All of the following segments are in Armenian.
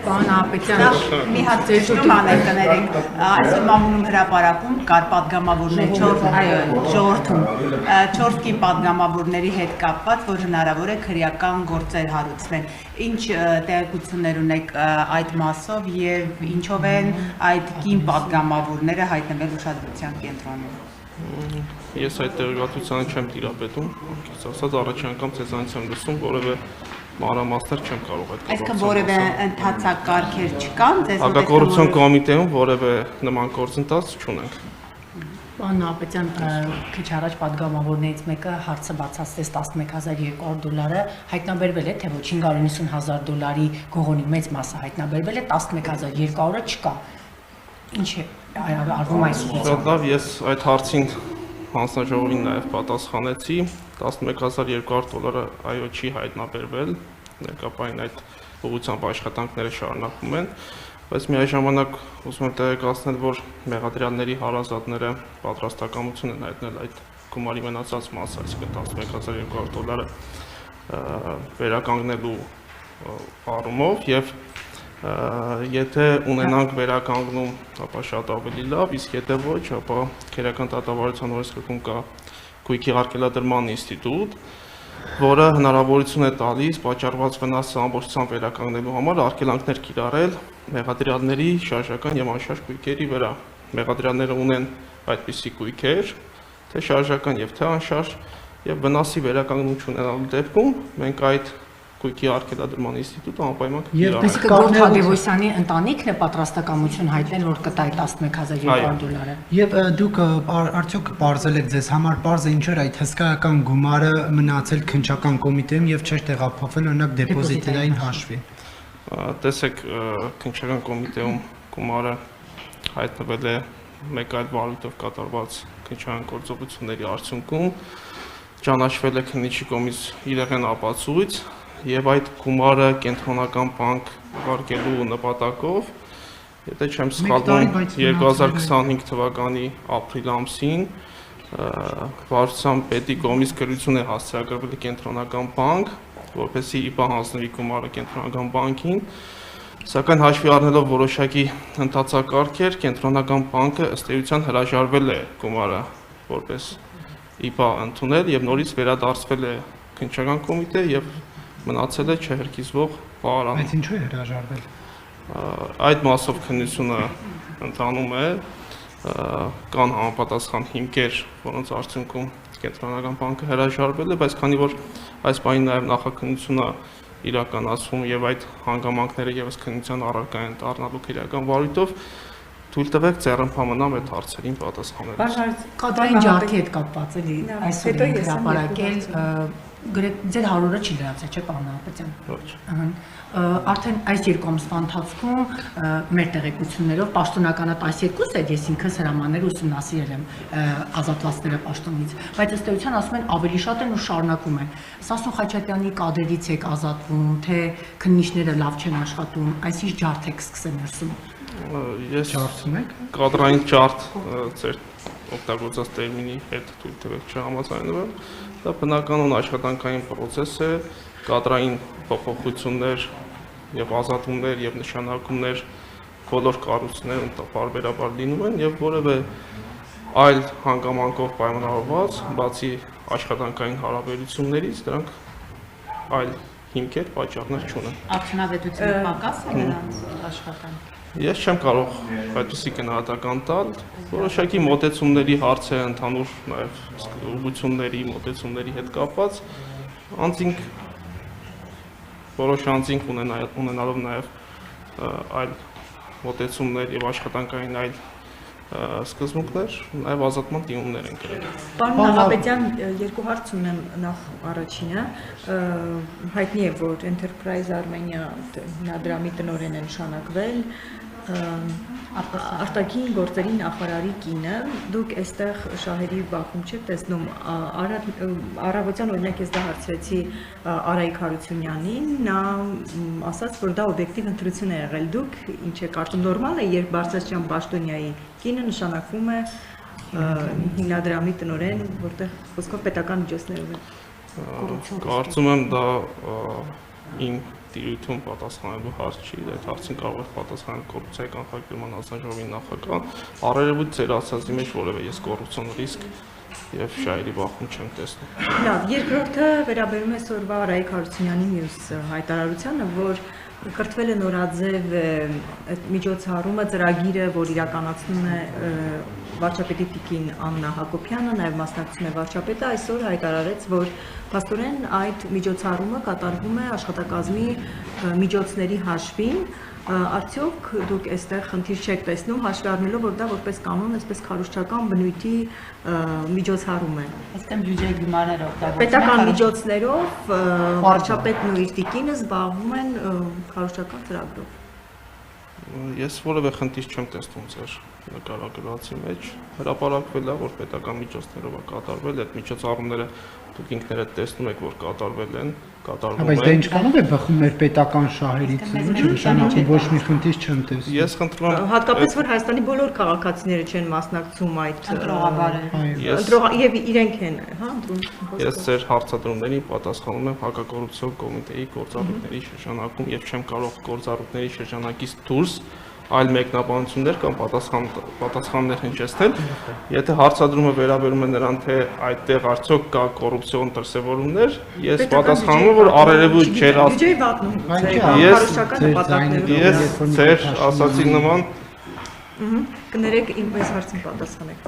Պարոն Ապետյան, մի հատ ծեշտում անենք կներենք, այսօր մամունում հրապարակում կար պատգամավորներ ժողովրդում 4 կին պատգամավորների հետ կապված, որ հնարավոր է քրեական գործեր հարուցվեն։ Ինչ տեղեկություններ ունեք այդ մասով եւ ինչով են այդ կին պատգամավորները հայտնվել ուշադրության կենտրոնում։ Ես այդ տեղեկատվությանը չեմ տիրապետում, ասած առաջին անգամ ցեզանից եմ լսում, որևէ մանրամասներ չեմ կարող այդ կապակցությամբ։ Այսինքն որևէ ընթացակարգեր չկան, ձեզ Հակագործություն կոմիտեում որևէ նման գործընթաց չունենք։ Պարոն Ապետյան, քիչ առաջ պատգամավորներից մեկը հարցը բացասեց $11,200 հայտնաբերվել է, թե ոչ $590,000 գողոնի մեծ մասը հայտնաբերվել է, $11,200-ը չկա։ Ինչ է արվում այս ուղղությամբ։ Լավ, ես այդ հարցին հանձնաժողովին նաև պատասխանեցի, $11,200 այո չի հայտնաբերվել, ներկայապահին այդ ուղղությամբ աշխատանքները շարունակվում են, բայց միաժամանակ ուզում եմ տեղեկացնել, որ մեղադրյալների հարազատները պատրաստակամություն են հայտնել այդ գումարի մնացած մասը, այսինքն $11,200 վերականգնելու առումով եւ եթե ունենանք վերականգնում, ապա շատ ավելի լավ, իսկ եթե ոչ, ապա քրեական դատավարության օրենսգրքում կա գույքի արգելադրման ինստիտուտ, որը հնարավորություն է տալիս պատճառված վնասը ամբողջությամբ վերականգնելու համար արգելանքներ կիրառել մեղադրյալների շարժական եւ անշարժ գույքերի վրա։ Մեղադրյալները ունեն այդպիսի գույքեր, թե շարժական եւ թե անշարժ, եւ վնասի վերականգնում չունենալու դեպքում մենք այդ գույքի արգելադրման ինստիտուտը անպայման կիրառենք։ Իսկ Գորգ Թադևոսյանի ընտանիքն է պատրաստակամություն հայտնել, որ կտա այդ $11,200-ը։ Եվ դուք արդյոք պարզել եք ձեզ համար պարզ է ինչու այդ հսկայական գումարը մնացել քննչական կոմիտեում եւ չէր տեղափոխվել օրինակ դեպոզիտային հաշվի։ Տեսեք, քննչական կոմիտեում գումարը հայտնվել է մեկ այլ վարույթով կատարված քննչական գործողությունների արդյունքում, ճանաչվել է քննիչի կողմից իրեղեն ապացույց եւ այդ գումարը կենտրոնական բանկ ուղարկելու նպատակով, եթե չեմ սխալվում, 2025 թվականի ապրիլ ամսին վարչության պետի կողմից գրություն է հասցեագրվել կենտրոնական բանկ, որպեսզի ԻՊԱ հանձնվի գումարը կենտրոնական բանկին, սակայն հաշվի առնելով որոշակի ընթացակարգեր, կենտրոնական բանկը ըստ էության հրաժարվել է գումարը որպես ԻՊԱ ընդունել եւ նորից վերադարձվել է քննչական կոմիտե եւ մնացել է չհրկիզվող պահարան։ Բայց ինչու է հրաժարվել։ Այդ մասով քննությունը ընթանում է, կան համապատասխան հիմքեր, որոնց արդյունքում կենտրոնական բանկը հրաժարվել է, բայց քանի որ այս բանի նաև նախաքննությունը իրականացվում եւ այդ հանգամանքները եւս քննության առարկա են դառնալու քրեական վարույթով, թույլ տվեք ձեռնփամնամ այդ հարցերին պատասխանել։ Կադրային ջարդի հետ կապված էլի այսօր հրապարակել ձեր 100-ը չի լրացել, չէ՞ պարոն Ապետյան։ Ոչ։ Արդեն այս երկու ամսվա ընթացքում մեր տեղեկություններով պաշտոնականը 12 է, ես ինքս հրամաններ ուսումնասիրել եմ ազատվածները պաշտոնից, բայց ըստ էության ասում են ավելի շատ են ու շարունակում են։ Սասուն Խաչատյանի կադրից եք ազատվում, թե քննիչները լավ չեն աշխատում, այսինչ ջարդ եք սկսել ներսում։ Ես ջարդում եք։ կադրային ջարդ ձեր օգտագործած տերմինի հետ թույլ տվեք չհամաձայնվեմ, դա բնականon աշխատանքային process է, կադրային փոփոխություններ եւ ազատումներ եւ նշանակումներ բոլոր կառույցներում տարբերաբար լինում են եւ որևէ այլ հանգամանքով պայմանավորված, բացի աշխատանքային հարաբերություններից, դրանք այլ հիմքեր, պատճառներ չունեն։ Արդյունավետությունը պակաս է նրանց աշխատանքի։ Ես չեմ կարող այդպիսի գնահատական տալ, որոշակի մոտեցումների հարց է ընդհանուր նաև ուղղությունների, մոտեցումների հետ կապված, անձինք որոշ անձինք ունենալով նաև այլ մոտեցումներ եւ աշխատանքային այլ սկզբունքներ, նաև ազատման դիմումներ են կրել։ Պարոն Նահապետյան, երկու հարց ունեմ, նախ առաջինը, հայտնի է, որ Enterprise Armenia հիմնադրամի տնօրեն է նշանակվել, արտաքին գործերի նախարարի կինը, դուք այստեղ շահերի բախում չեք տեսնում, առավոտյան օրինակ ես դա հարցրեցի Արայիկ Հարությունյանին, նա ասաց, որ դա օբյեկտիվ ընտրություն է եղել, դուք ինչ եք կարծում, նորմալ է, երբ Բարսեղյան Պաշտոնյայի կինը նշանակվում է հիմնադրամի տնօրեն, որտեղ խոսքով պետական միջոցներով է։ Կարծում եմ դա իմ տիրույթում պատասխանելու հարց չի, այդ հարցին կարող է պատասխանել կոռուպցիայի կանխարգելման հանձնաժողովի նախագահ, առերևույթ ձեր ասածի մեջ որևէ ես կոռուպցիոն ռիսկ եւ շահերի բախում չեմ տեսնում։ Լավ, երկրորդը վերաբերում է Սորվա Արայիկ Հարությունյանի մյուս հայտարարությանը, որ կրթվել է նորաձև միջոցառումը, ծրագիրը, որ իրականացնում է վարչապետի տիկին Աննա Հակոբյանը, նաև մասնակցում է վարչապետը, այսօր հայտարարեց, որ փաստորեն այդ միջոցառումը կատարվում է աշխատակազմի միջոցների հաշվին, արդյոք դուք այստեղ խնդիր չեք տեսնում, հաշվի առնելով, որ դա որպես կանոն, այսպես քարոզչական բնույթի միջոցառում է։ Այստեղ բյուջեի գումարները օգտագործվում Պետական միջոցներով վարչապետն ու իր տիկինը զբաղվում են քարոզչական ծրագրով։ Ես որևէ խնդիր չեմ տեսնում ձեր նկարագրվածի մեջ, հրապարակվել է, որ պետական միջոցներով է կատարվել, այդ միջոցառումները դուք ինքներդ տեսնում եք, որ կատարվել են, Բայց դա ինչքանով է բխում մեր պետական շահերից, նշանակում ոչ մի խնդիր չեմ տեսնում։ Ես խնդրում եմ Հատկապես որ Հայաստանի բոլոր քաղաքացիները չեն մասնակցում այդ ընտրողաբարը։ եւ իրենք են, հա, Ես ձեր հարցադրումներին պատասխանում եմ հակակոռուպցիոն կոմիտեի գործառույթների շրջանակում եւ չեմ կարող գործառույթների շրջանակից դուրս այլ մեկնաբանություններ կամ պատասխաններ հնչեցնել, եթե հարցադրումը վերաբերում է նրան, թե այդտեղ արդյոք կա կոռուպցիոն դրսևորումներ, ես պատասխանում եմ, որ առերևույթ չէր բյուջեի վատնում, ես ձեր ասացի նման կներեք իմ այս հարցին պատասխանեք։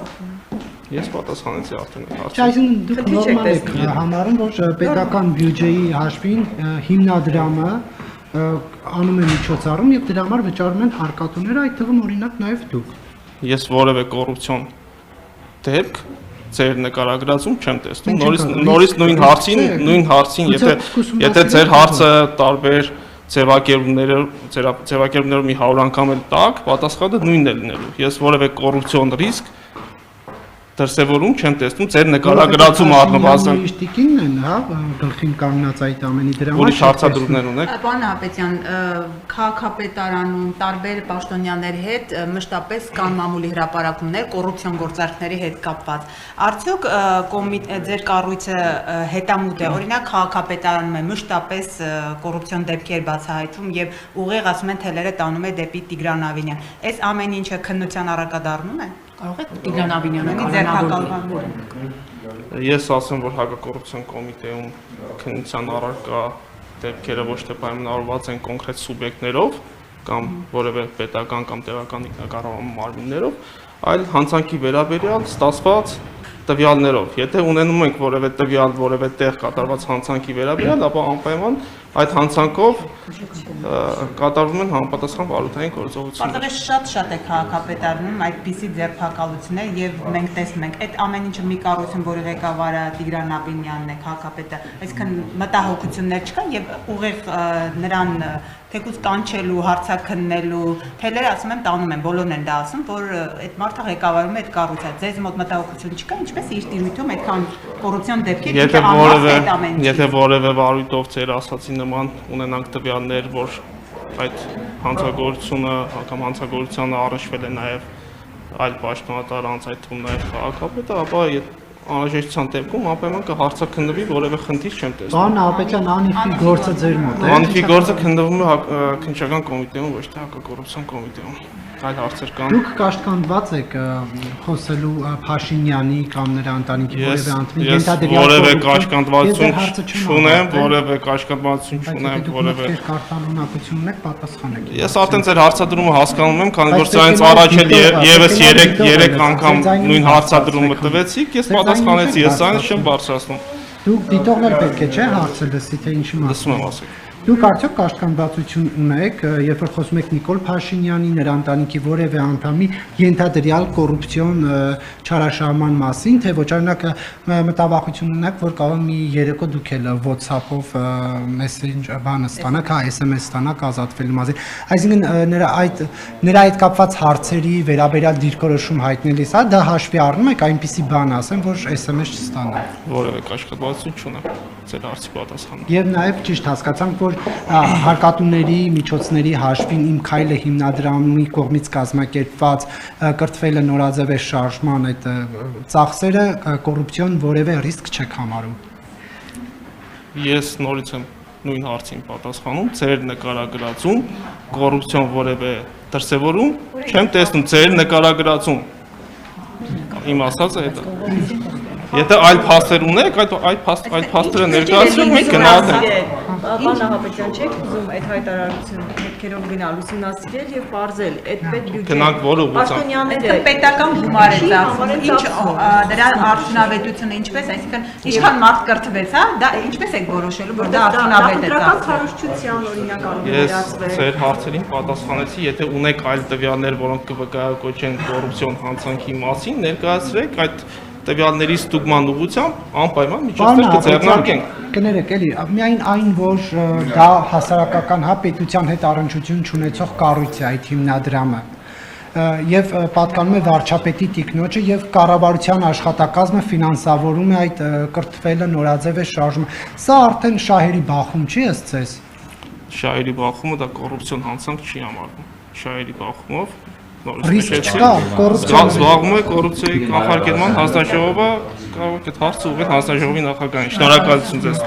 Ես պատասխանեցի արդեն այդ Չէ, այսինքն դուք նորմալ եք համարում, որ պետական բյուջեի հաշվին հիմնադրամը անում է միջոցառում եւ դրա համար վճարում են հարկատուները, այդ թվում օրինակ նաեւ դուք։ Ես որևէ կոռուպցիոն դեպք ձեր նկարագրածում չեմ տեսնում։ Նորից նույն հարցին, եթե ձեր հարցը տարբեր ձևակերպումներով մի 100 անգամ էլ տակ, պատասխանը նույնն է լինելու։ Ես որևէ կոռուպցիոն ռիսկ դրսևորում չեմ տեսնում ձեր նկարագրածում առնվազն Ուրիշ տիկինն են, հա, գլխին կանգնած այդ ամենի դրա ուրիշ հարցադրումներ ունեք։ Պարոն Հապետյան, քաղաքապետարանում տարբեր պաշտոնյաների հետ մշտապես կան մամուլի հրապարակումներ կոռուպցիոն գործարքների հետ կապված։ Արդյոք ձեր կառույցը հետամուտ է, օրինակ քաղաքապետարանում է մշտապես կոռուպցիոն դեպքեր բացահայտվում եւ ուղիղ ասում են թելերը տանում է դեպի Տիգրան Ավինյան։ Այս ամեն ինչը քննության առարկադառնում է։ Կարող է Տիգրան Ավինյանը ձերբակալվի։ Ես ասեմ, որ հակակոռուպցիոն կոմիտեում քննության առարկա դեպքերը ոչ թե պայմանավորված են կոնկրետ սուբյեկտներով կամ որևէ պետական կամ տեղական ինքնակառավարման մարմիններով, այլ հանցանքի վերաբերյալ ստացված տվյալներով։ Եթե ունենում ենք որևէ տվյալ, որևէ տեղ կատարված հանցանքի վերաբերյալ, ապա անպայման այդ հանցանքով կատարվում են համապատասխան վարույթային գործողություններ։ Պարզապես շատ է քաղաքապետարանում այդպիսի ձերբակալություններ եւ մենք տեսնում ենք այդ ամեն ինչը մի կառույցում, որի ղեկավարը Տիգրան Աբինյանն է, քաղաքապետը, այսինքն մտահոգություններ չկան եւ ուղիղ նրան թեկուզ կանչելու, հարցաքննելու, թելերը ասում եմ տանում են, բոլորն են դա ասում, որ այդ մարդը ղեկավարում է այդ կառույցը։ Ձեզ մոտ մտահոգություն չկա, ինչպես իր տիրույթում այդքան կոռուպցիոն դեպքեր ինչը անհաստ է այդ ամեն ինչը։ Եթե որևէ վարույթով ձեր ասացի նման ունենանք տվյալներ, որ այդ հանցագործությունը կամ հանցագործությանը առնչվել է նաև այլ պաշտոնատար անձ, այդ թվում նաև քաղաքապետը, ապա անհրաժեշտության դեպքում անպայման կհարցաքննվի, որևէ խնդիր չեմ տեսնում։ Պարոն Հապետյան, Անիֆի գործը ձեր մոտ է։ Անիֆի գործը քննվում է քննչական կոմիտեում, ոչ թե հակակոռուպցիոն կոմիտեում։ Այլ հարցեր կան։ Դուք կաշկանդված եք խոսելու Փաշինյանի կամ նրա ընտանիքի որևէ անդամի ենթադրյալ որևէ կաշկանդվածություն չունեմ, որևէ կաշկանդվածություն չունեմ, որևէ կարգանունակություն ունեք, պատասխանեք։ Ես արդեն ձեր հարցադրումը հասկանում եմ, քանի որ սրանից առաջ էլ եւս 3 անգամ նույն հարցադրումը տվեցիք, ես պատասխանեցի, ես այն չեմ բարձրացնում։ Դուք դիտողներ պետք է չէ հարցը լսի, թե ինչի Լսում մասին եմ, ասեք։ Դուք արդյոք կաշկանդվածություն ունեք, երբ որ խոսում եք Նիկոլ Փաշինյանի, նրա ընտանիքի որևէ անդամի ենթադրյալ կոռուպցիոն չարաշահման մասին, թե ոչ օրինակ մտավախություն ունեք, որ կարող մի երեկո դուք էլ WhatsApp-ով մեսենջ բանը ստանաք, հա, SMS ստանաք ազատվելու մասին։ Այսինքն նրա այդ կապված հարցերի վերաբերյալ դիրքորոշում հայտնելիս, հա, դա հաշվի առնում եք այնպիսի բան ասեմ, որ SMS չստանաք։ Որևէ կաշկանդվածություն չունեմ։ Ձեր հարցի պատասխանը։ Եվ նաև ճիշտ հասկացանք, որ հարկատուների միջոցների հաշվին իմ քայլը հիմնադրամի կողմից կազմակերպված կրթվելը նորաձև է շարժման այդ ծախսերը կոռուպցիոն որևէ ռիսկ չեք համարում։ Ես նորից եմ նույն հարցին պատասխանում, ձեր նկարագրածում կոռուպցիոն որևէ դրսևորում չեմ տեսնում, ձեր նկարագրածում իմ ասածը դա է։ Եթե այլ փաստեր ունեք, այդ փաստերը ներկայացրեք, մենք գնահատենք։ Պարոն Նահապետյան, չեք ուզում այդ հայտարարությունը հետքերով գնալ, ուսումնասիրել եւ բարձել այդ պետ բյուջե։ Գնանք որ ուղղությամբ։ Դա պետական գումար է ծախսում։ Ինչ դրա արդյունավետությունը ինչպես, այսինքն ինչքան մարդ կրթվեց, հա, դա ինչպես եք որոշելու, որ դա արդյունավետ է ծախսում։ ծախսում։ Քարոզչության օրինակ առումով Ես վերածվել։ ձեր հարցերին պատասխանեցի, եթե ունեք այլ տվյալներ, որոնք կվկայակոչեն կոռուպցիոն հանցանքի մասին, ներկայացրեք այդ տվյալների ստուգման ուղղությամբ անպայման միջոցներ կձեռնարկենք։ Կներեք, էլի, միայն այն, որ դա հասարակական պետության հետ առնչություն չունեցող կառույց է այդ հիմնադրամը եւ պատկանում է վարչապետի տիկնոջը եւ կառավարության աշխատակազմը ֆինանսավորում է այդ կրթվելը, նորաձև է շարժումը։ Սա արդեն շահերի բախում չի ըստ ձեզ։ Շահերի բախումը դա կոռուպցիոն հանցանք չի համարվում։ Շահերի բախումով Ռիսկ չկա, կոռուպցիոն զբաղվում է կոռուպցիայի կանխարգելման հանձնաժողովը կարող է այդ հարցը ուղղել հանձնաժողովի նախագահին։ Շնորհակալություն ձեզ։